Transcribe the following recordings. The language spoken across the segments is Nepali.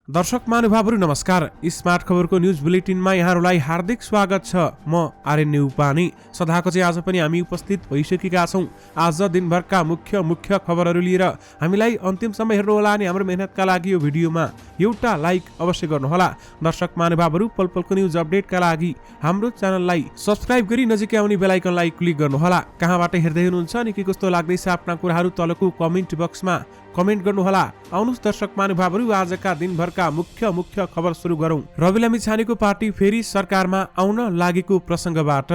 दर्शक महानुभावहरु नमस्कार। स्मार्ट खबरको न्यूज बुलेटिनमा यहाँहरुलाई हार्दिक स्वागत छ। म आर्यन न्युपानी। सदाको चाहिँ आज पनि हामी उपस्थित भइसकेका छौं। आज दिनभरका मुख्य खबरहरु लिएर हामीलाई अन्तिमसम्म हेर्नु होला अनि हाम्रो मेहनतका लागि यो भिडियोमा एउटा लाइक अवश्य गर्नुहोला। दर्शक महानुभावहरु पलपलको न्यूज अपडेटका लागि हाम्रो च्यानललाई सब्स्क्राइब गरी नजिकै आउने बेल आइकनलाई क्लिक गर्नुहोला। कहाँबाट हेर्दै हुनुहुन्छ अनि के कस्तो लाग्दैछ आफ्ना कुराहरु तलको कमेन्ट बक्समा कमेन्ट गर्नुहोला। आउनुस् दर्शक महानुभावहरु आजका दिनभरका मुख्य खबर सुरु गरौं। रवि लामिछानेको पार्टी फेरि सरकारमा आउन लागेको प्रसंगबाट।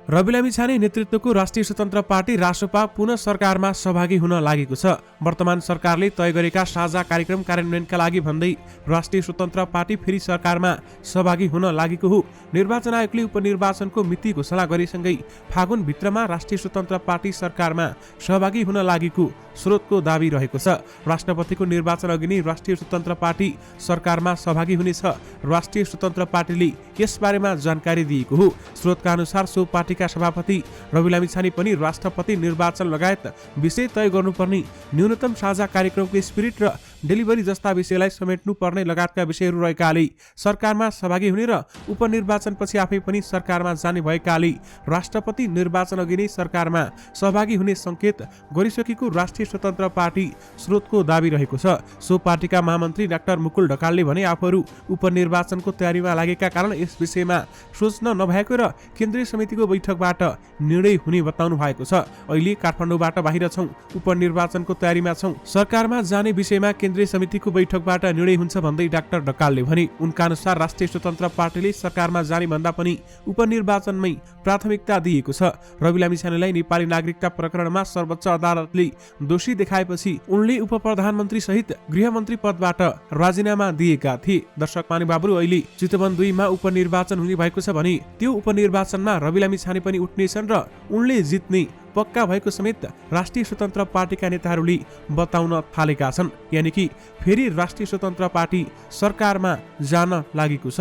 रवि लामिछाने नेतृत्वको राष्ट्रिय स्वतन्त्र पार्टी रासपा पुनः सरकारमा सहभागी हुन लागेको छ। वर्तमान सरकारले तय गरेका साझा कार्यक्रम कार्यान्वयनका लागि भन्दै राष्ट्रिय स्वतन्त्र पार्टी फेरि सरकारमा सहभागी हुन लागेको हो। निर्वाचन आयोगले उपनिर्वाचनको मिति घोषणा गरेसँगै फागुन भित्रमा राष्ट्रिय स्वतन्त्र पार्टी सरकारमा सहभागी हुन लागेको स्रोतको दाबी रहेको छ। राष्ट्रपतिको निर्वाचन अघि नै राष्ट्रिय स्वतन्त्र पार्टी सरकारमा सहभागी हुनेछ। राष्ट्रिय स्वतन्त्र पार्टीले यसबारेमा जानकारी दिएको हो। स्रोतका अनुसार सो पार्टीका सभापति रवि लामिछाने पनि राष्ट्रपति निर्वाचन लगायत विषय तय गर्नुपर्ने न्यूनतम साझा कार्यक्रमको स्पिरिट र डेलिभरी जस्ता विषयलाई समेट्नु पर्ने लगायतका विषयहरू रहेकाले सरकारमा सहभागी हुने र उपनिर्वाचनपछि आफै पनि सरकारमा जाने भएकाले राष्ट्रपति निर्वाचन अघि नै सरकारमा सहभागी हुने संकेत गरिसकेको राष्ट्रिय स्वतन्त्र पार्टी स्रोतको दाबी रहेको छ। सो पार्टीका महामन्त्री डाक्टर मुकुल ढकालले भने आफूहरू उपनिर्वाचनको तयारीमा लागेका कारण यस विषयमा सोच्न नभएको र केन्द्रीय समितिको बैठकबाट निर्णय हुने बताउनु भएको छ। अहिले काठमाडौँबाट बाहिर छौं, उपनिर्वाचनको तयारीमा छौं, सरकारमा जाने विषयमा केन्द्रीय समितिको बैठकबाट निर्णय हुन्छ भन्दै डाक्टर ढकालले भने। उनका अनुसार राष्ट्रिय स्वतन्त्र पार्टीले सरकारमा जाने भन्दा पनि उपनिर्वाचनमै प्राथमिकता दिएको छ। रवि लामिछानेलाई नेपाली नागरिकता प्रकरणमा सर्वोच्च अदालतले दोषी देखाएपछि उनले उप प्रधानमन्त्री सहित गृहमन्त्री पदबाट राजीनामा दिएका थिए। दर्शक महानुभावहरु अहिले चितवन 2 मा उपनिर्वाचन हुने भएको छ भने त्यो उपनिर्वाचनमा रवि लामिछाने पनि उठ्नेछन् र उनले जित्ने पक्का भएको समेत राष्ट्रिय स्वतन्त्र पार्टीका नेताहरूले बताउन थालेका छन्। यानि कि फेरि राष्ट्रिय स्वतन्त्र पार्टी सरकारमा जान लागेको छ।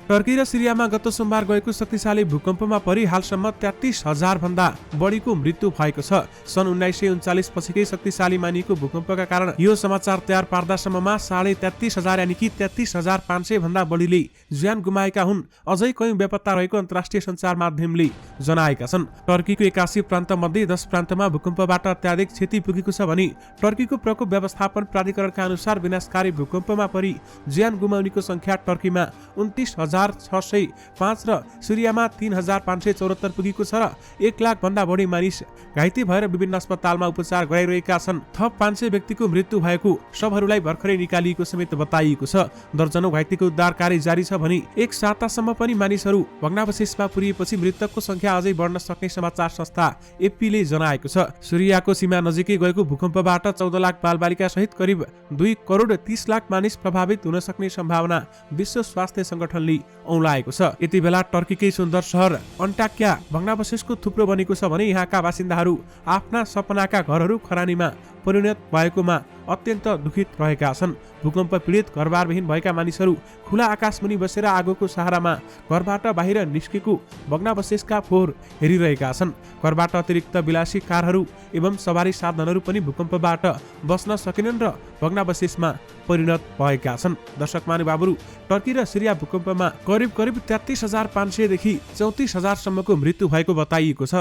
टर्की र सिरियामा गत सोमबार गएको शक्तिशाली भूकम्पमा परि हालसम्म 33,000 भन्दा बढीको मृत्यु भएको छ। सन् 1939 पछिकै शक्तिशाली मानिएको भूकम्पका कारण यो समाचार तयार पार्दासम्ममा 33,500 यानि कि 33,500 भन्दा बढीले ज्यान गुमाएका हुन्। अझै कयौं बेपत्ता रहेको अन्तर्राष्ट्रिय सञ्चार माध्यमले जनाएका छन्। टर्कीको 81 प्रान्त मध्ये 10 प्रान्तमा भूकम्पबाट अत्याधिक क्षति पुगेको छ भने टर्कीको प्रकोप व्यवस्थापन प्राधिकरणका अनुसार विनाशकारी भूकम्पमा परि ज्यान गुमाउनेको संख्या टर्कीमा 29,605 र सिरियामा 3,574 पुगेको छ र 1 लाख भन्दा बढी मानिस घाइते भएर विभिन्न अस्पतालमा उपचार गराइरहेका छन्। थप 500 व्यक्तिको मृत्यु भएको शवहरूलाई भर्खरै निकालिएको समेत बताइएको छ। दर्जनौं घाइतेको उद्धार कार्य जारी छ भने एक सातासम्म पनि मानिसहरू भग्नावशेषमा पुरिएपछि मृतकको संख्या अझै बढ्न सक्ने समाचार संस्था एपीले जनाएको छ। सिरियाको सीमा नजिकै गएको भूकम्पबाट 14 लाख बालबालिका सहित करिब 2 करोड 30 लाख मानिस प्रभावित हुन सक्ने सम्भावना विश्व स्वास्थ्य संगठनले औंलाएको छ। यति बेला टर्कीकै सुन्दर शहर अन्टाक्या भग्नावशेषको थुप्रो बनेको छ भने यहाँका बासिन्दाहरू आफ्ना सपनाका घरहरू खरानीमा परिणत भएकोमा अत्यन्त दुखित रहेका छन्। भूकम्प पीडित घरबारविहीन भएका मानिसहरू खुला आकाशमुनि बसेर आगोको सहारामा घरबाट बाहिर निस्केको भग्नावशेषका फोहोर हेरिरहेका छन्। घरबाट अतिरिक्त विलासी कारहरू एवं सवारी साधनहरू पनि भूकम्पबाट बस्न सकेनन् र भग्नावशेषमा परिणत भएका छन्। दर्शक महानुभावहरु टर्की र सिरिया भूकम्पमा करिब 33,500 देखि 34,000 सम्मको मृत्यु भएको बताइएको छ।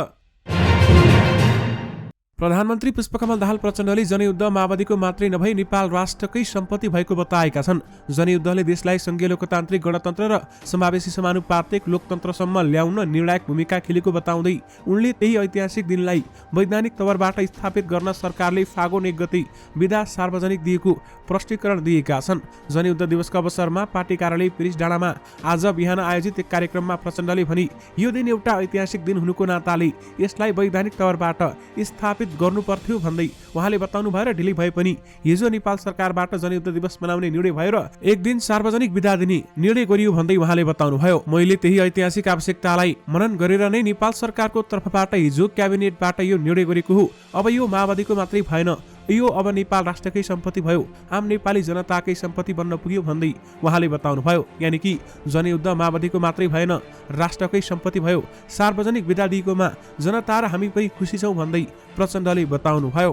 प्रधानमन्त्री पुष्पकमल दाहाल प्रचण्डले जनयुद्ध माओवादीको मात्रै नभई नेपाल राष्ट्रकै सम्पत्ति भएको बताएका छन्। जनयुद्धले देशलाई संघीय लोकतान्त्रिक गणतन्त्र र समावेशी समानुपातिक लोकतन्त्रसम्म ल्याउन निर्णायक भूमिका खेलेको बताउँदै उनले त्यही ऐतिहासिक दिनलाई वैधानिक तवरबाट स्थापित गर्न सरकारले फागुन 1 गते विधा सार्वजनिक दिएको प्रष्टीकरण दिएका छन्। जनयुद्ध दिवसको अवसरमा पार्टी कार्यालय पेरिस डाँडामा आज बिहान आयोजित एक कार्यक्रममा प्रचण्डले भने यो दिन एउटा ऐतिहासिक दिन हुनुको नाताले यसलाई वैधानिक तवरबाट स्थापित गर्नु पर्थ्यो भन्दै उहाँले बताउनु भएर ढिलै भए पनि हिजो नेपाल सरकारबाट जनयुद्ध दिवस मनाउने निर्णय भयो र एक दिन सार्वजनिक बिदा दिने निर्णय गरियो भन्दै उहाँले बताउनु भयो। मैले त्यही ऐतिहासिक आवश्यकतालाई मनन गरेर नै नेपाल सरकारको तर्फबाट हिजो क्याबिनेटबाट यो निर्णय गरेको हो। अब यो माओवादीको मात्रै भएन, यो अब नेपाल राष्ट्रकै सम्पत्ति भयो, आम नेपाली जनताकै सम्पत्ति बन्न पुग्यो भन्दै उहाँले बताउनु भयो। यानि कि जनयुद्ध माओवादीको मात्रै भएन, राष्ट्रकै सम्पत्ति भयो, सार्वजनिक बिदा दिएकोमा जनता र हामी पनि खुसी छौं भन्दै प्रचण्डले बताउनु भयो।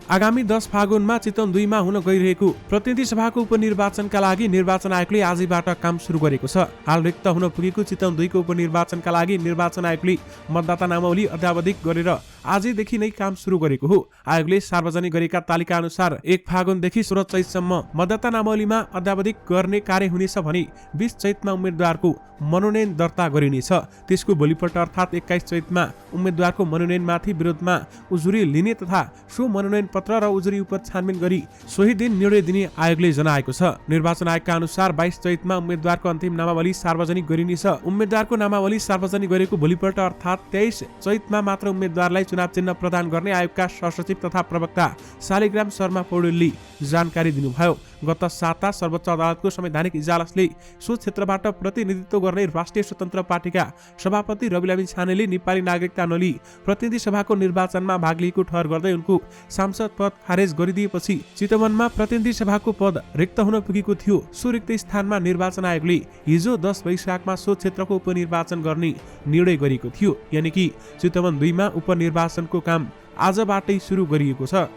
आगामी 10 फागुनमा चितवन 2 मा हुन गइरहेको प्रतिनिधि सभाको उपनिर्वाचनका लागि निर्वाचन आयोगले आजैबाट काम सुरु गरेको छ। हाल रिक्त हुन पुगेको चितवन 2 को उपनिर्वाचनका लागि निर्वाचन आयोगले मतदाता नामावली अद्यावधिक गरेर आजैदेखि नै काम सुरु गरेको हो। आयोगले सार्वजनिक गरेका तालिका अनुसार 1 फागुनदेखि 16 चैतसम्म मतदाता नामावलीमा अद्यावधिक गर्ने कार्य हुनेछ भने 20 चैतमा उम्मेद्वारको मनोनयन दर्ता गरिनेछ। त्यसको भोलिपल्ट अर्थात् 21 चैतमा उम्मेद्वारको मनोनयनमाथि विरोधमा उजुरी लिने तथा सो मनोनयन पत्र र उजुरी उप छानबिन गरी सोही दिन निर्णय दिने आयोगले जनाएको छ। निर्वाचन आयोगका अनुसार 22 चैतमा उम्मेद्वारको अन्तिम नामावली सार्वजनिक गरिनेछ। उम्मेद्वारको नामावली सार्वजनिक गरेको भोलिपल्ट अर्थात् 23 चैतमा मात्र उम्मेद्वारलाई चुनाव चिन्ह प्रदान गर्ने आयोगका सहसचिव तथा प्रवक्ता शालिग्राम शर्मा पौडेलले जानकारी दिनुभयो। गत साता सर्वोच्च अदालतको संवैधानिक इजलासले सो क्षेत्रबाट प्रतिनिधित्व गर्ने राष्ट्रिय स्वतन्त्र पार्टीका सभापति रविलामी छानेले नेपाली नागरिकता नलिई प्रतिनिधि सभाको निर्वाचनमा भाग लिएको ठहर गर्दै उनको सांसद पद खारेज गरिदिएपछि चितवनमा प्रतिनिधि सभाको पद रिक्त हुन पुगेको थियो। सो रिक्त स्थानमा निर्वाचन आयोगले हिजो 10 वैशाखमा सो क्षेत्रको उपनिर्वाचन गर्ने निर्णय गरेको थियो। यानि कि चितवन 2 मा उपनिर्वाचनको काम आजबाटै सुरु गरिएको छ।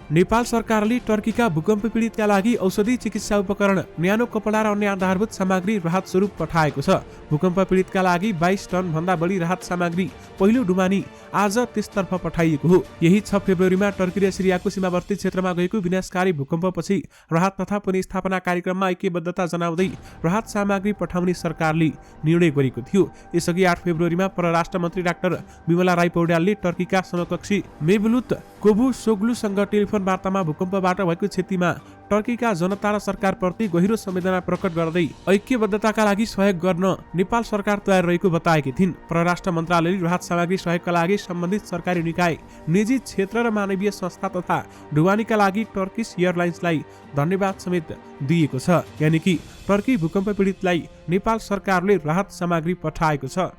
नेपाल सरकारले टर्कीका भूकम्प पीडितका लागि औषधि, चिकित्सा उपकरण, न्यानो कपडा र अन्य आधारभूत सामग्री राहत स्वरूप पठाएको छ। भूकम्प पीडितका लागि 22 टन भन्दा बढी राहत सामग्री पहिलो डुमानी आज त्यसतर्फ पठाइएको हो। यही 6 फेब्रुअरीमा टर्की र सिरियाको सीमावर्ती क्षेत्रमा गएको विनाशकारी भूकम्पपछि राहत तथा पुनर्स्थापना कार्यक्रममा ऐक्यबद्धता जनाउँदै राहत सामग्री पठाउने सरकारले निर्णय गरेको थियो। यसअघि 8 फेब्रुअरीमा परराष्ट्र मन्त्री डाक्टर विमला राई पौड्यालले टर्कीका समकक्षी मेभलुत कोभुसोग्लुसँग टेलिफोन वार्तामा भूकम्पबाट भएको क्षतिमा टर्कीका जनता र सरकारप्रति गहिरो संवेदना प्रकट गर्दै ऐक्यबद्धताका लागि सहयोग गर्न नेपाल सरकार तयार रहेको बताएकी थिइन्। परराष्ट्र मन्त्रालयले राहत सामग्री सहयोगका लागि सम्बन्धित सरकारी निकाय, निजी क्षेत्र र मानवीय संस्था तथा ढुवानीका लागि टर्किस एयरलाइन्सलाई धन्यवाद समेत दिएको छ। यानि कि टर्की भूकम्प पीडितलाई नेपाल सरकारले राहत सामग्री पठाएको छ।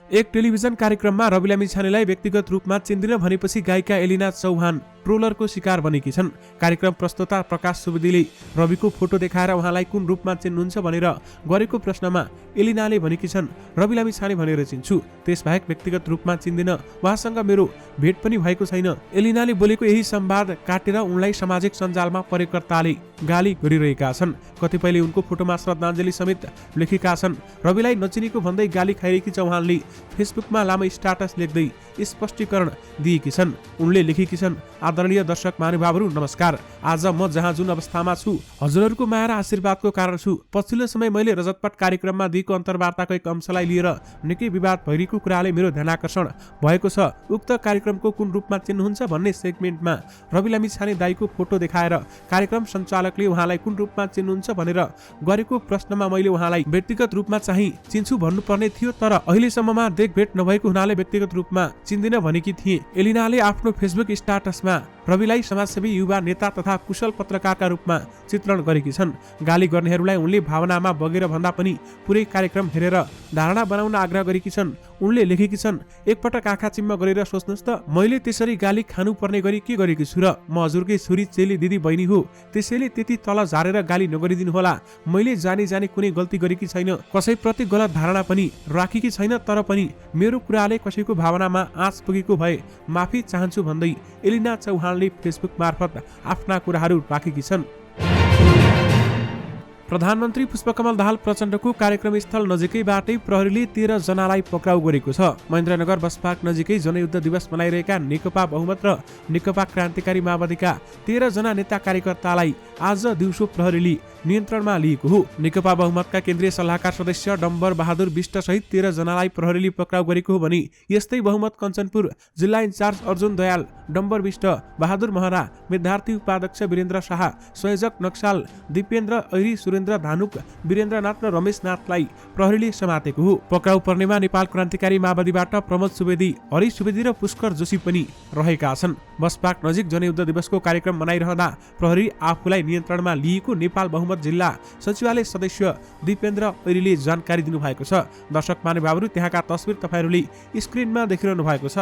एक टेलिभिजन कार्यक्रममा रविलामी छानेलाई व्यक्तिगत रूपमा चिन्दिन भनेपछि गायिका एलिना चौहान ट्रोलरको शिकार बनेकी छन्। कार्यक्रम प्रस्तोता प्रकाश सुवेदीले रविको फोटो देखाएर उहाँलाई कुन रूपमा चिन्नुहुन्छ भनेर गरेको प्रश्नमा एलिनाले भनेकी छन्, रविलामी छाने भनेर चिन्छु, त्यसबाहेक व्यक्तिगत रूपमा चिन्दिन, उहाँसँग मेरो भेट पनि भएको छैन। एलिनाले बोलेको यही संवाद काटेर उनलाई सामाजिक सञ्जालमा प्रयोगकर्ताले गाली गरिरहेका छन्। कतिपयले उनको फोटोमा श्रद्धाञ्जली समेत लेखेका छन्। रविलाई नचिनेको भन्दै गाली खाइरहेकी चौहानले फेसबुकमा लामो स्ट्याटस लेख्दै स्पष्टीकरण दिएकी छन्। उनले लेखेकी छन्, आदरणीय दर्शक महानुभावहरू नमस्कार। आज म जहाँ जुन अवस्थामा छु हजुरहरूको माया र आशीर्वादको कारण छु। पछिल्लो समय मैले रजतपट कार्यक्रममा दिएको अन्तर्वार्ताको एक अंशलाई लिएर निकै विवाद भइरहेको कुराले मेरो ध्यानाकर्षण भएको छ। उक्त कार्यक्रमको कुन रूपमा चिन्नुहुन्छ भन्ने सेगमेन्टमा रविलामी छाने दाईको फोटो देखाएर कार्यक्रम सञ्चालकले उहाँलाई कुन रूपमा चिन्नुहुन्छ भनेर गरेको प्रश्नमा मैले उहाँलाई व्यक्तिगत रूपमा चाहिँ चिन्छु भन्नुपर्ने थियो, तर अहिलेसम्ममा देखभेट नभएको हुनाले व्यक्तिगत रूपमा चिन्दिन भनेकी थिए। एलिनाले आफ्नो फेसबुक स्ट्याटसमा रविलाई समाजसेवी, युवा नेता तथा कुशल पत्रकारका रूपमा चित्रण गरेकी छन्। गाली गर्नेहरूलाई उनले भावनामा बगेर भन्दा पनि पुरै कार्यक्रम हेरेर धारणा बनाउन आग्रह गरेकी छन्। उनले लेखेकी छन्, एकपटक आँखा चिम्म गरेर सोच्नुहोस् त, मैले त्यसरी गाली खानु पर्ने गरी के गरेकी छु र? म हजुरकै छोरी, चेली, दिदी, बहिनी हो, त्यसैले त्यति तल झारेर गाली नगरिदिनु होला। मैले जानी जानी कुनै गल्ती गरेकी छैन, कसैप्रति गलत धारणा पनि राखेकी छैन, तर पनि मेरो कुराले कसैको भावनामा आँच पुगेको भए माफी चाहन्छु भन्दै एलिना चौहानले फेसबुक मार्फत आफ्ना कुराहरू राखेकी छन्। प्रधानमन्त्री पुष्पकमल दाहाल प्रचण्डको कार्यक्रम स्थल नजिकैबाटै प्रहरीले 13 जनालाई पक्राउ गरेको छ। महेन्द्रनगर बस पार्क नजिकै जनयुद्ध दिवस मनाइरहेका नेकपा बहुमत र नेकपा क्रान्तिकारी माओवादीका 13 जना नेता कार्यकर्तालाई आज दिउँसो प्रहरीले नियन्त्रणमा लिएको हो। नेकपा बहुमतका केन्द्रीय सल्लाहकार सदस्य डम्बर बहादुर विष्ट सहित 13 जनालाई प्रहरीले पक्राउ गरेको हो भने यस्तै बहुमत कञ्चनपुर जिल्ला इन्चार्ज अर्जुन दयाल, डम्बर विष्ट, बहादुर महरा, विद्यार्थी उपाध्यक्ष वीरेन्द्र शाह, संयोजक नक्साल दिपेन्द्र ऐरी, सुरेन्द्र धानुक, वीरेन्द्रनाथ र रमेशनाथलाई प्रहरीले समातेको हो। पक्राउ पर्नेमा नेपाल क्रान्तिकारी माओवादीबाट प्रमोद सुवेदी, हरि सुवेदी र पुष्कर जोशी पनि रहेका छन्। बस पार्क नजिक जनयुद्ध दिवसको कार्यक्रम मनाइरहँदा प्रहरी आफूलाई नियन्त्रणमा लिएको नेपाल बहुमत जिल्ला सचिवालय सदस्य दिपेन्द्र ऐरीले जानकारी दिनुभएको छ। दर्शक महानुभावहरू, त्यहाँका तस्बिर तपाईहरूले स्क्रिनमा देखिरहनु भएको छ।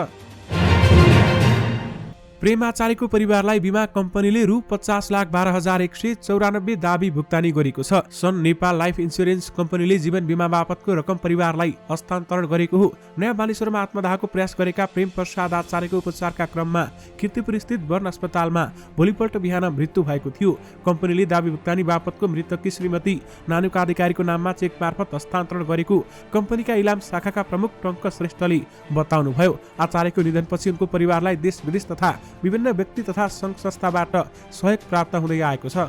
प्रेम आचार्यको परिवारलाई बीमा कम्पनीले रु 50,12,194 दाबी भुक्तानी गरेको छ। सन् नेपाल लाइफ इन्स्योरेन्स कम्पनीले जीवन बीमा बापतको रकम परिवारलाई हस्तान्तरण गरेको हो। नयाँ बानेश्वरमा आत्मदाहको प्रयास गरेका प्रेम प्रसाद आचार्यको उपचारका क्रममा किर्तिपुर स्थित वर्ण अस्पतालमा भोलिपल्ट बिहान मृत्यु भएको थियो। कम्पनीले दाबी भुक्तानी बापतको मृतककी श्रीमती नानुका अधिकारीको नाममा चेक मार्फत हस्तान्तरण गरेको कम्पनीका इलाम शाखाका प्रमुख टङ्क श्रेष्ठले बताउनुभयो। आचार्यको निधनपछि उनको परिवारलाई देश विदेश तथा विभिन्न व्यक्ति तथा सङ्घ संस्थाबाट सहयोग प्राप्त हुँदै आएको छ।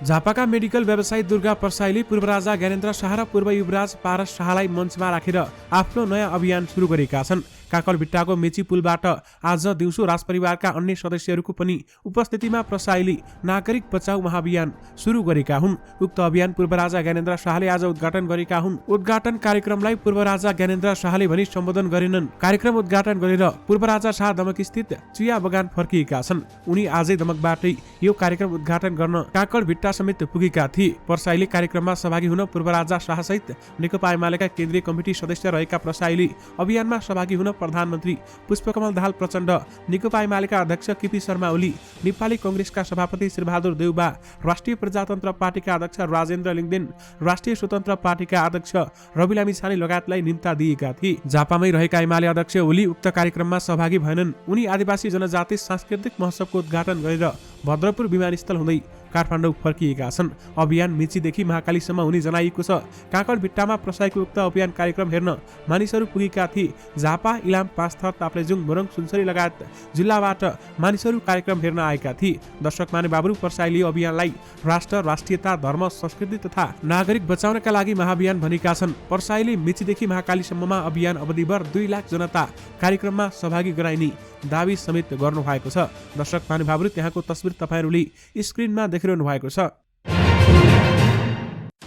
झापाका मेडिकल व्यवसायी दुर्गा परसाईले पूर्व राजा ज्ञानेन्द्र शाह र पूर्व युवराज पारस शाहलाई मञ्चमा राखेर आफ्नो नयाँ अभियान सुरु गरेका छन्। काकलभिट्टाको मेची पुलबाट आज दिउँसो राजपरिवारका अन्य सदस्यहरूको पनि उपस्थितिमा परसाईले नागरिक बचाउ महाअभियान सुरु गरेका हुन्। उक्त अभियान पूर्व राजा ज्ञानेन्द्र शाहले आज उद्घाटन गरेका हुन्। उद्घाटन कार्यक्रमलाई पूर्व राजा ज्ञानेन्द्र शाहले भनी सम्बोधन गरेनन्। कार्यक्रम उद्घाटन गरेर पूर्व राजा शाह दमक स्थित चिया बगान फर्किएका छन्। उनी आजै दमकबाटै यो कार्यक्रम उद्घाटन गर्न काकलभिट्टा समेत पुगेका थिए। परसाईले कार्यक्रममा सहभागी हुन पूर्व राजा शाह सहित नेकपा एमालेका केन्द्रीय कमिटी सदस्य रहेका परसाईले अभियानमा सहभागी हुन प्रधानमन्त्री पुष्पकमल दाहाल प्रचण्ड, नेकपा एमालेका अध्यक्ष केपी शर्मा ओली, नेपाली कांग्रेसका सभापति श्रीबहादुर देउबा, राष्ट्रिय प्रजातन्त्र पार्टीका अध्यक्ष राजेन्द्र लिङदेन, राष्ट्रिय स्वतन्त्र पार्टीका अध्यक्ष रवि लामिछाने लगायतलाई निम्ता दिएका थिए। झापामै रहेका एमाले अध्यक्ष ओली उक्त कार्यक्रममा सहभागी भएनन्। उनी आदिवासी जनजाति सांस्कृतिक महोत्सवको उद्घाटन गरेर भद्रपुर विमानस्थल हुँदै काठमाडौँ फर्किएका छन्। अभियान मेचीदेखि महाकालीसम्म हुने जनाइएको छ। काकलभिट्टामा प्रसाईको उक्त अभियान कार्यक्रम हेर्न मानिसहरू पुगेका थिए। झापा, इलाम, पाँचथर, ताप्लेजुङ, मोरङ, सुनसरी लगायत जिल्लाबाट मानिसहरू कार्यक्रम हेर्न आएका थिए। दर्शक माने बाबु परसाईले अभियानलाई राष्ट्र, राष्ट्रियता, धर्म, संस्कृति तथा नागरिक बचाउनका लागि महाअभियान भनेका छन्। परसाईले मेचीदेखि महाकालीसम्ममा अभियान अवधिभर 2 लाख जनता कार्यक्रममा सहभागी गराइने दावी समेत गर्नु भएको छ। दर्शक महानुभावहरू त्यहाँको तस्बिर तपाईहरूले स्क्रिनमा देखिरहनु भएको छ।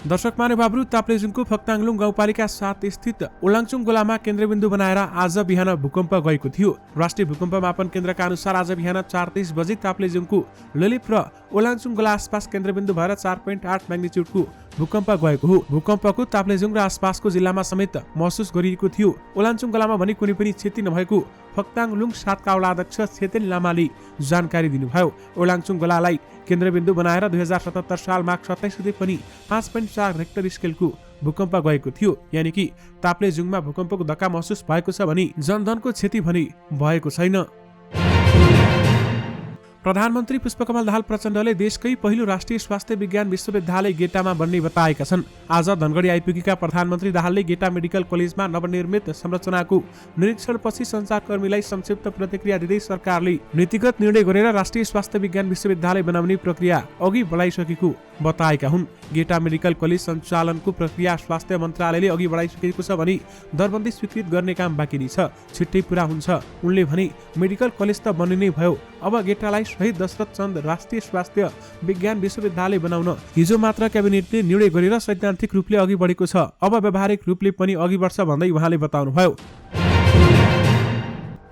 दर्शक महानुभावहरू ताप्लेजुङको फक्ताङलुङ गाउँपालिका 7 स्थित ओलाङचुङ गोलामा केन्द्रबिन्दु बनाएर आज बिहान भूकम्प गएको थियो। राष्ट्रिय भूकम्प मापन केन्द्रका अनुसार आज बिहान 4:30 बजे ताप्लेजुङको ललिप र ओलाङचुङ गोला आसपास केन्द्रबिन्दु भएर 4.8 म्याग्निट्युडको भूकम्प गएको हो। भूकम्पको ताप्लेजुङ र आसपासको जिल्लामा समेत महसुस गरिएको थियो। ओलाङचुङ गोलामा भने कुनै पनि क्षति नभएको फक्ताङलुङ 7 का वडा अध्यक्ष छेतेन लामाले जानकारी दिनुभयो। ओलाङचुङ गोलालाई केन्द्रबिन्दु बनाएर 2077 साल माघ 27 गते पनि 5.4 रेक्टर स्केलको भूकम्प गएको थियो। यानि कि ताप्लेजुङमा भूकम्पको धक्का महसुस भएको छ भने जनधनको क्षति भने भएको छैन। प्रधानमन्त्री पुष्पकमल दाहाल प्रचण्डले देशकै पहिलो राष्ट्रिय स्वास्थ्य विज्ञान विश्वविद्यालय गेटामा बन्ने बताएका छन्। आज धनगढी आइपुगेका प्रधानमन्त्री दाहालले गेटा मेडिकल कलेजमा नवनिर्मित संरचनाको निरीक्षणपछि सञ्चारकर्मीलाई संक्षिप्त प्रतिक्रिया दिँदै सरकारले नीतिगत निर्णय गरेर राष्ट्रिय स्वास्थ्य विज्ञान विश्वविद्यालय बनाउने प्रक्रिया अघि बढाइसकेको बताएका हुन्। गेटा मेडिकल कलेज सञ्चालनको प्रक्रिया स्वास्थ्य मन्त्रालयले अघि बढाइसकेको छ भने दरबन्दी स्वीकृत गर्ने काम बाँकी नै छ, छिट्टै पुरा हुन्छ। उनले भने मेडिकल कलेज त बनिनै भयो, अब गेटालाई शहीद दशरथ चन्द राष्ट्रिय स्वास्थ्य विज्ञान विश्वविद्यालय बनाउन हिजो मात्र क्याबिनेटले निर्णय गरेर सैद्धान्तिक रूपले अघि बढेको छ, अब व्यावहारिक रूपले पनि अघि बढ्छ भन्दै उहाँले बताउनुभयो।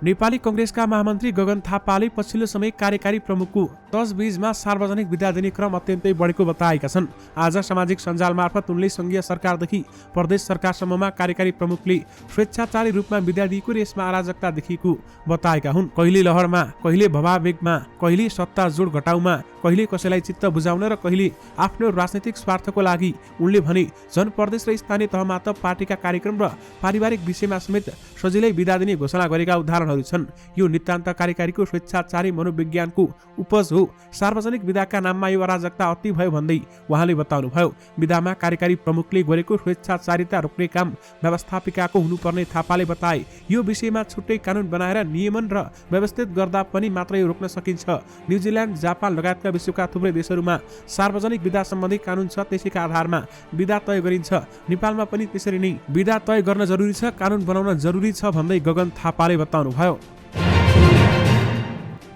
नेपाली कांग्रेसका महामन्त्री गगन थापाले पछिल्लो समय कार्यकारी प्रमुखको तजबिजमा सार्वजनिक विदा दिने क्रम अत्यन्तै बढेको बताएका छन्। आज सामाजिक सञ्जाल मार्फत उनले संघीय सरकारदेखि प्रदेश सरकारसम्ममा कार्यकारी प्रमुखले स्वेच्छाचारी रूपमा विदा दिएको र यसमा अराजकता देखिएको बताएका हुन्। कहिले लहरमा, कहिले भवावेगमा, कहिले सत्ता जोड घटाउमा, कहिले कसैलाई चित्त बुझाउन र कहिले आफ्नो राजनैतिक स्वार्थको लागि उनले भने जनप्रदेश र स्थानीय तहमा त पार्टीका कार्यक्रम र पारिवारिक विषयमा समेत सजिलै विदा दिने घोषणा गरेका उदाहरणहरू छन्। यो नितान्त कार्यकारीको स्वेच्छाचारी मनोविज्ञानको उपज हो। सार्वजनिक विदाका नाममा यो अराजकता अति भयो भन्दै उहाँले बताउनुभयो। विदामा कार्यकारी प्रमुखले गरेको स्वेच्छाचारिता रोक्ने काम व्यवस्थापिकाको हुनुपर्ने थापाले बताए। यो विषयमा छुट्टै कानुन बनाएर नियमन र व्यवस्थित गर्दा पनि मात्रै रोक्न सकिन्छ। न्युजिल्यान्ड, जापान लगायतका विश्वका थुप्रै देशहरूमा सार्वजनिक विदा सम्बन्धी कानुन छ, त्यसैका आधारमा विदा तय गरिन्छ। नेपालमा पनि त्यसरी नै विदा तय गर्न जरुरी छ, कानुन बनाउन जरुरी छ भन्दै गगन थापाले बताउनुभयो।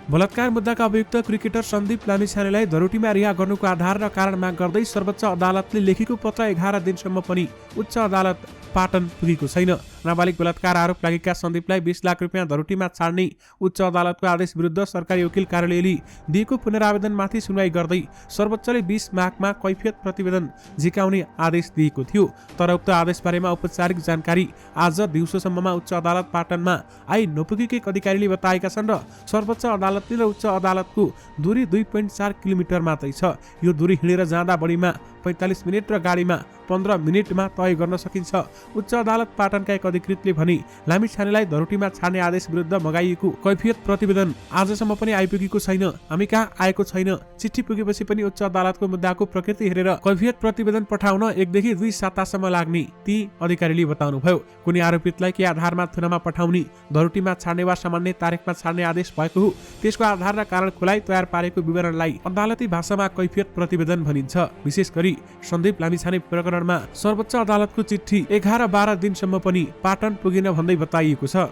बलात्कार मुद्दाका अभियुक्त क्रिकेटर सन्दीप लामिछानेलाई धरोटीमा रिहा गर्नुको आधार र कारण माग गर्दै सर्वोच्च अदालतले लेखेको पत्र 11 दिनसम्म पनि उच्च अदालत पाटन पुगेको छैन। नाबालिग बलात्कार आरोप लागेका सन्दीपलाई 20 लाख रुपियाँ धरोटीमा छाड्ने उच्च अदालतको आदेश विरुद्ध सरकारी वकिल कार्यालयले दिएको पुनरावेदनमाथि सुनवाई गर्दै सर्वोच्चले 20 माघमा कैफियत प्रतिवेदन झिकाउने आदेश दिएको थियो। तर उक्त आदेशबारेमा औपचारिक जानकारी आज दिउँसोसम्ममा उच्च अदालत पाटनमा आई नपुगेकै अधिकारीले बताएका छन् र सर्वोच्च अदालतले र उच्च अदालतको दूरी 2.4 किलोमिटर मात्रै छ। यो दूरी हिँडेर जाँदा बढीमा 45 मिनेट र गाडीमा 15 मिनेटमा तय गर्न सकिन्छ। उच्च अदालत पाटनका एक अधिकृतले भने लामिछानेलाई धरोटीमा छाड्ने आदेश विरुद्ध मगाइएको कैफियत प्रतिवेदन आजसम्म पनि आइपुगेको छैन, हामी कहाँ आएको छैन। चिठी पुगेपछि पनि उच्च अदालतको मुद्दाको प्रकृति हेरेर कैफियत प्रतिवेदन पठाउन 1 देखि 2 सातासम्म लाग्ने ती अधिकारीले बताउनुभयो। कुनै आरोपितलाई के आधारमा थुनामा पठाउने, धरोटीमा छाड्ने वा सामान्य तारिखमा छाड्ने आदेश भएको हो, त्यसको आधार र कारण खुलाइ तयार पारेको विवरणलाई अदालती भाषामा कैफियत प्रतिवेदन भनिन्छ। विशेष गरी सन्दीप लामिछाने प्रकरणमा सर्वोच्च अदालतको चिठी 11-12 दिनसम्म पनि पाटन पुगेन भन्दै बताइएको छ।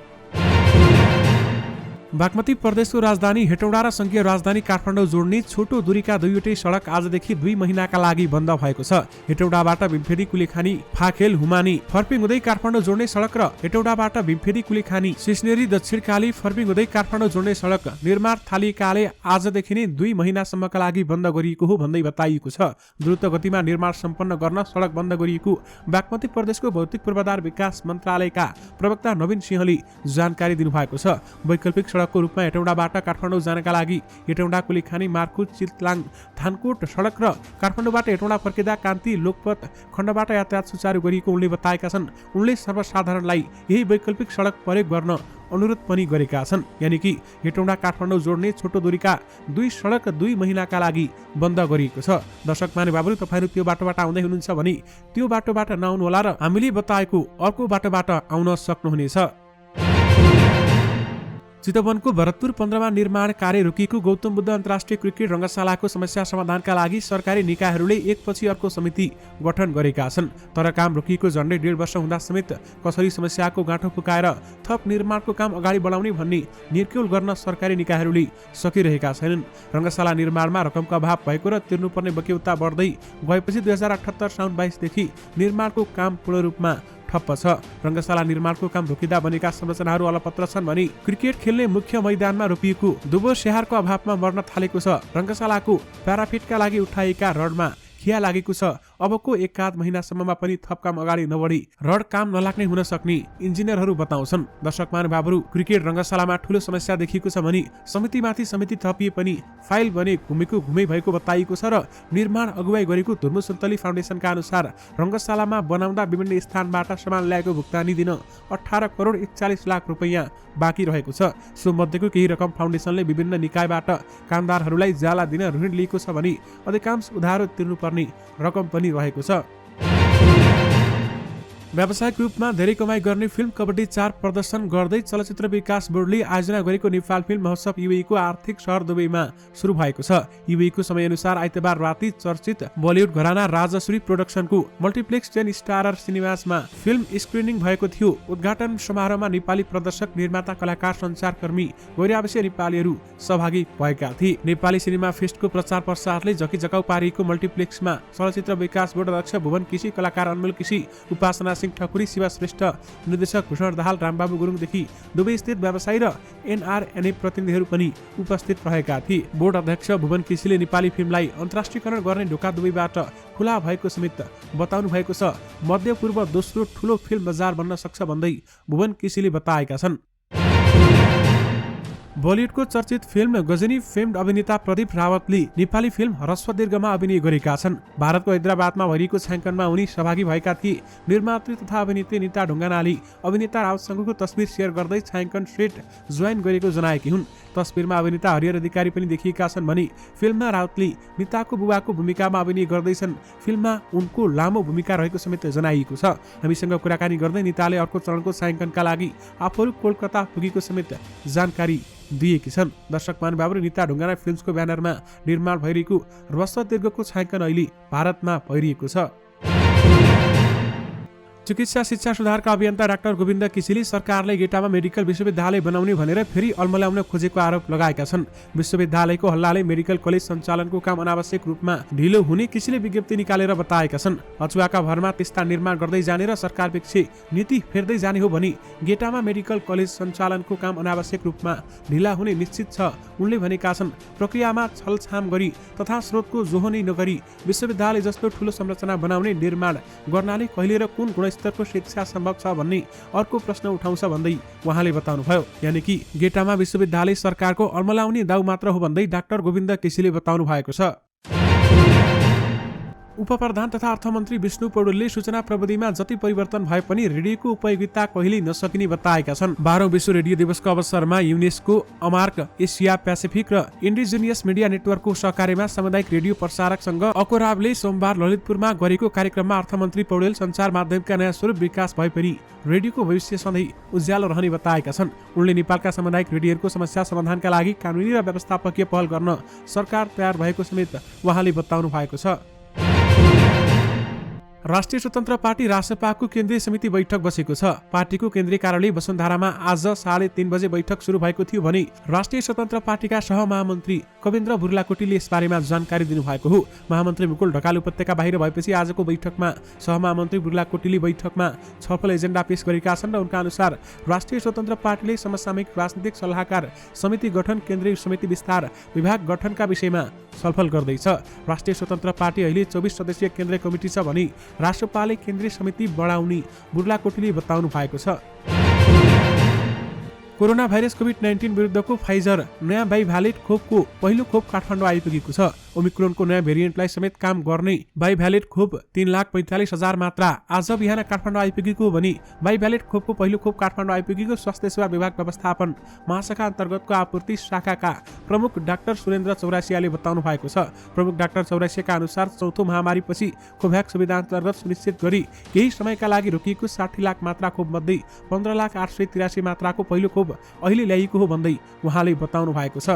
बागमती प्रदेशको राजधानी हेटौडा र संघीय राजधानी काठमाडौँ जोड्ने छोटो दूरीका दुईवटै सडक आजदेखि 2 महिनाका लागि बन्द भएको छ। हेटौडाबाट भीमफेदी कुलेखानी फाखेल हुमानी फर्पिङ हुँदै काठमाडौँ जोड्ने सडक र हेटौडाबाट भीमफेदी कुलेखानी सिस्नेरी दक्षिणकाली फर्पिङ हुँदै काठमाडौँ जोड्ने सडक निर्माण थालिएकाले आजदेखि नै 2 महिनासम्मका लागि बन्द गरिएको हो भन्दै बताइएको छ। द्रुत गतिमा निर्माण सम्पन्न गर्न सडक बन्द गरिएको बागमती प्रदेशको भौतिक पूर्वाधार विकास मन्त्रालयका प्रवक्ता नवीन सिंहले जानकारी दिनुभएको छ। वैकल्पिक को रूपमा हेटौडाबाट काठमाडौँ जानका लागि हेटौडा कुलेखानी मार्कुट चितलाङ थानकोट सडक र काठमाडौँबाट हेटौडा फर्किँदा कान्ति लोकपथ खण्डबाट यातायात सुचारू गरिएको उनले बताएका छन्। उनले सर्वसाधारणलाई यही वैकल्पिक सडक प्रयोग गर्न अनुरोध पनि गरेका छन्। यानि कि हेटौडा काठमाडौँ जोड्ने छोटो दूरीका 2 सडक 2 महिनाका लागि बन्द गरिएको छ। दर्शक महानुभावहरू, तपाईहरु त्यो बाटोबाट आउँदै हुनुहुन्छ भने त्यो बाटोबाट नआउनु होला र हामीले बताएको अर्को बाटोबाट आउन सक्नुहुनेछ। चितवनको भरतपुर 15मा निर्माण कार्य रोकिएको गौतम बुद्ध अन्तर्राष्ट्रिय क्रिकेट रङ्गशालाको समस्या समाधानका लागि सरकारी निकायहरूले एकपछि अर्को समिति गठन गरेका छन्। तर काम रोकिएको झन्डै 1.5 वर्ष हुँदा समेत कसरी समस्याको गाँठो फुकाएर थप निर्माणको काम अगाडि बढाउने भन्ने निर्क्युल गर्न सरकारी निकायहरूले सकिरहेका छैनन्। रङ्गशाला निर्माणमा रकमको अभाव भएको र तिर्नुपर्ने बक्यौता बढ्दै गएपछि 2078 साउन 22 देखि निर्माणको काम पूर्ण रूपमा ठप्प छ। रङ्गशाला निर्माणको काम रोकिँदा बनेका संरचनाहरू अलपत्र छन् भने क्रिकेट खेल्ने मुख्य मैदानमा रोपिएको दुबो स्याहारको अभावमा मर्न थालेको छ। रङ्गशालाको प्याराफिटका लागि उठाइएका रडमा खिया लागेको छ। अबको 1-1.5 महिनासम्ममा पनि थप काम अगाडि नबढी रड काम नलाग्ने हुन सक्ने इन्जिनियरहरू बताउँछन्। दर्शक महानुभावहरू, क्रिकेट रङ्गशालामा ठूलो समस्या देखिएको छ भने समितिमाथि समिति थपिए पनि फाइल भने घुमै भएको बताइएको छ र निर्माण अगुवाई गरेको धुर्मु सुन्तली फाउन्डेसनका अनुसार रङ्गशालामा बनाउँदा विभिन्न स्थानबाट सामान ल्याएको भुक्तानी दिन 18 करोड 41 लाख रुपैयाँ बाँकी रहेको छ। सो मध्येको केही रकम फाउन्डेसनले विभिन्न निकायबाट कामदारहरूलाई ज्याला दिन ऋण लिएको छ भने अधिकांश उधारो तिर्नुपर्ने रकम पनि रहेको छ। व्यावसायिक रूपमा धेरै कमाई गर्ने फिल्म कबड्डी 4 प्रदर्शन गर्दै चलचित्र विकास बोर्डले आयोजना गरेको नेपाल फिल्म महोत्सव युएको आर्थिक सहर दुबईमा सुरु भएको छ। युएको समयअनुसार आइतबार राति चर्चित बलिउड घराना राजश्री प्रोडक्सनको मल्टिप्लेक्स 10 स्टारर सिनेमासमा फिल्म स्क्रिनिङ भएको थियो। उद्घाटन समारोहमा नेपाली प्रदर्शक, निर्माता, कलाकार, सञ्चारकर्मी, गैरआवासीय नेपालीहरू सहभागी भएका थिए। नेपाली सिनेमा फेस्टको प्रचार प्रसारले जकीजकाउ पारिएको मल्टिप्लेक्समा चलचित्र विकास बोर्ड अध्यक्ष भुवन केसी, कलाकार अनमोल केसी, उपासना ठकुरी, शिवा श्रेष्ठ, निर्देशक भूषण दाहाल, रामबाबु गुरुङदेखि दुवै स्थित व्यवसायी र एनआरएनए प्रतिनिधिहरू पनि उपस्थित रहेका थिए। बोर्ड अध्यक्ष भुवन केसीले नेपाली फिल्मलाई अन्तर्राष्ट्रियकरण गर्ने ढोका दुवैबाट खुला भएको समेत बताउनु भएको छ। मध्यपूर्व दोस्रो ठूलो फिल्म बजार बन्न सक्छ भन्दै भुवन केसीले बताएका छन्। बलिउडको चर्चित फिल्म गजनी फेम्ड अभिनेता प्रदीप रावतले नेपाली फिल्म ह्रस्व दीर्घमा अभिनय गरेका छन्। भारतको हैदराबादमा भइरहेको छायाङ्कनमा उनी सहभागी भएका थिए। निर्मात्री तथा अभिनेत्री निता ढुङ्गानाले अभिनेता रावतसँगको तस्बिर सेयर गर्दै छायाङ्कन सेट जोइन गरेको जनाएकी हुन्। तस्बिरमा अभिनेता हरिहर अधिकारी पनि देखिएका छन् भने फिल्ममा रावतले निताको बुबाको भूमिकामा अभिनय गर्दैछन्। फिल्ममा उनको लामो भूमिका रहेको समेत जनाइएको छ। हामीसँग कुराकानी गर्दै निताले अर्को चरणको छायाङ्कनका लागि आफूहरू कोलकाता पुगेको समेत जानकारी दिएकी छन्। दर्शक महानुभावहरू, निता ढुङ्गाना फिल्म्सको ब्यानरमा निर्माण भइरहेको ह्रस्व दीर्घको छायाङ्कन अहिले भारतमा भइरहेको छ। चिकित्सा शिक्षा सुधारका अभियन्ता डाक्टर गोविन्द केसीले सरकारले गेटामा मेडिकल विश्वविद्यालय बनाउने भनेर फेरि अल्मल्याउन खोजेको आरोप लगाएका छन्। विश्वविद्यालयको हल्लाले मेडिकल कलेज सञ्चालनको काम अनावश्यक रूपमा ढिलो हुने केसीले विज्ञप्ति निकालेर बताएका छन्। अचुवाका भरमा त्यस्ता निर्माण गर्दै जाने र सरकारपेक्षे नीति फेर्दै जाने हो भने गेटामा मेडिकल कलेज सञ्चालनको काम अनावश्यक रूपमा ढिला हुने निश्चित छ। उनले भनेका छन्, प्रक्रियामा छलछाम गरी तथा स्रोतको जोहनी नगरी विश्वविद्यालय जस्तो ठूलो संरचना बनाउने निर्माण गर्नाले कहिले र कुन गुणस्तरको शिक्षा सम्भव छ भन्ने अर्को प्रश्न उठाउँछ भन्दै उहाँले बताउनुभयो। यानि कि गेटामा विश्वविद्यालय सरकारको अल्मलाउने दाउ मात्र हो भन्दै डाक्टर गोविन्द केसीले बताउनु भएको छ। उपप्रधान तथा अर्थमन्त्री विष्णु पौडेलले सूचना प्रविधिमा जति परिवर्तन भए पनि रेडियोको उपयोगिता कहिल्यै नसकिने बताएका छन्। 12औं विश्व रेडियो दिवसको अवसरमा युनेस्को, अमार्क, एसिया पेसिफिक र इन्डिजिनियस मिडिया नेटवर्कको सहकार्यमा सामुदायिक रेडियो प्रसारकसँग अकोराबले सोमबार ललितपुरमा गरेको कार्यक्रममा अर्थमन्त्री पौडेल सञ्चार माध्यमका नयाँ स्वरूप विकास भए पनि रेडियोको भविष्य सधैँ उज्यालो रहने बताएका छन्। उनले नेपालका सामुदायिक रेडियोहरूको समस्या समाधानका लागि कानुनी र व्यवस्थापकीय पहल गर्न सरकार तयार भएको समेत उहाँले बताउनु भएको छ। राष्ट्रिय स्वतन्त्र पार्टी रासपाको केन्द्रीय समिति बैठक बसेको छ। पार्टीको केन्द्रीय कार्यालय वसुन्धरामा आज 3:30 बजे बैठक सुरु भएको थियो भने राष्ट्रिय स्वतन्त्र पार्टीका सहमहामन्त्री कवेन्द्र बुर्लाकोटीले यसबारेमा जानकारी दिनुभएको हो। महामन्त्री मुकुल ढकाल उपत्यका बाहिर भएपछि आजको बैठकमा सहमहामन्त्री बुर्लाकोटीले बैठकमा छलफल एजेन्डा पेश गरेका छन् र उनका अनुसार राष्ट्रिय स्वतन्त्र पार्टीले समसामयिक राजनीतिक सल्लाहकार समिति गठन, केन्द्रीय समिति विस्तार, विभाग गठनका विषयमा छलफल गर्दैछ। राष्ट्रिय स्वतन्त्र पार्टी अहिले 24 सदस्यीय केन्द्रीय कमिटी छ भने राष्ट्रपालले केन्द्रीय समिति बढाउने बुर्लाकोटीले बताउनु भएको छ। कोरोना भाइरस कोभिड-19 विरुद्धको फाइजर नयाँ बाइभ्यालेट खोपको पहिलो खोप काठमाडौँ आइपुगेको छ। ओमिक्रोनको नयाँ भेरिएन्टलाई समेत काम गर्ने बाइभ्यालेट खोप 3,45,000 मात्रा आज बिहान काठमाडौँ आइपुगेको भने बाइभ्यालेट खोपको पहिलो खोप काठमाडौँ आइपुगेको स्वास्थ्य सेवा विभाग व्यवस्थापन महाशाखा अन्तर्गतको आपूर्ति शाखाका प्रमुख डाक्टर सुरेन्द्र चौरासियाले बताउनु भएको छ। प्रमुख डाक्टर चौरासियाका अनुसार चौथो महामारीपछि कोभ्याक्स सुविधा अन्तर्गत सुनिश्चित गरी केही समयका लागि रोकिएको 60 लाख मात्रा खोप मध्ये 15,883 मात्राको पहिलो खोप अहिले ल्याइएको हो भन्दै उहाँले बताउनु भएको छ।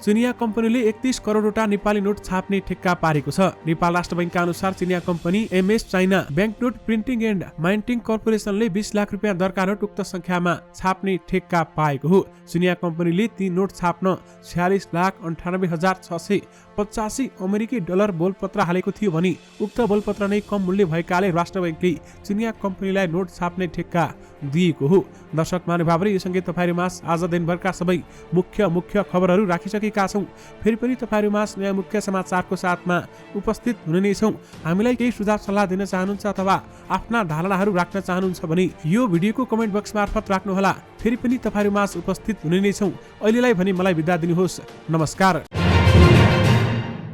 चिनिया कम्पनीले 31 करोडवटा नेपाली नोट छाप्ने ठेक्का पारेको छ। नेपाल राष्ट्र बैंकका अनुसार चिनिया company MS China bank note printing and minting कर्पोरेसनले 20 लाख रुपियाँ दरका नोट उक्त संख्यामा छाप्ने ठेक्का पाएको हो। चिनिया कम्पनीले ती नोट छाप्न 46,98,685 अमेरिकी डलर बोलपत्र हालेको थियो भने उक्त बोलपत्र नै कम मूल्य भएकाले राष्ट्र बैंकले चिनिया कम्पनीलाई नोट छाप्ने ठेक्का दिएको हो। दर्शक महानुभावहरू, यो सँगै तपाईहरुमा आज दिनभरका सबै मुख्य खबरहरू राखिसकेका छौं। फेरि पनि तपाईहरुमा नयाँ मुख्य समाचारको साथमा उपस्थित हुने नै छौं। हामीलाई केही सुझाव सल्लाह दिन चाहनुहुन्छ अथवा आफ्ना धारणाहरू राख्न चाहनुहुन्छ भने यो भिडियोको कमेन्ट बक्स मार्फत राख्नुहोला। फेरि पनि तपाईहरुमा उपस्थित हुने नै छौं। अहिलेलाई भने मलाई बिदा दिनुहोस्। नमस्कार।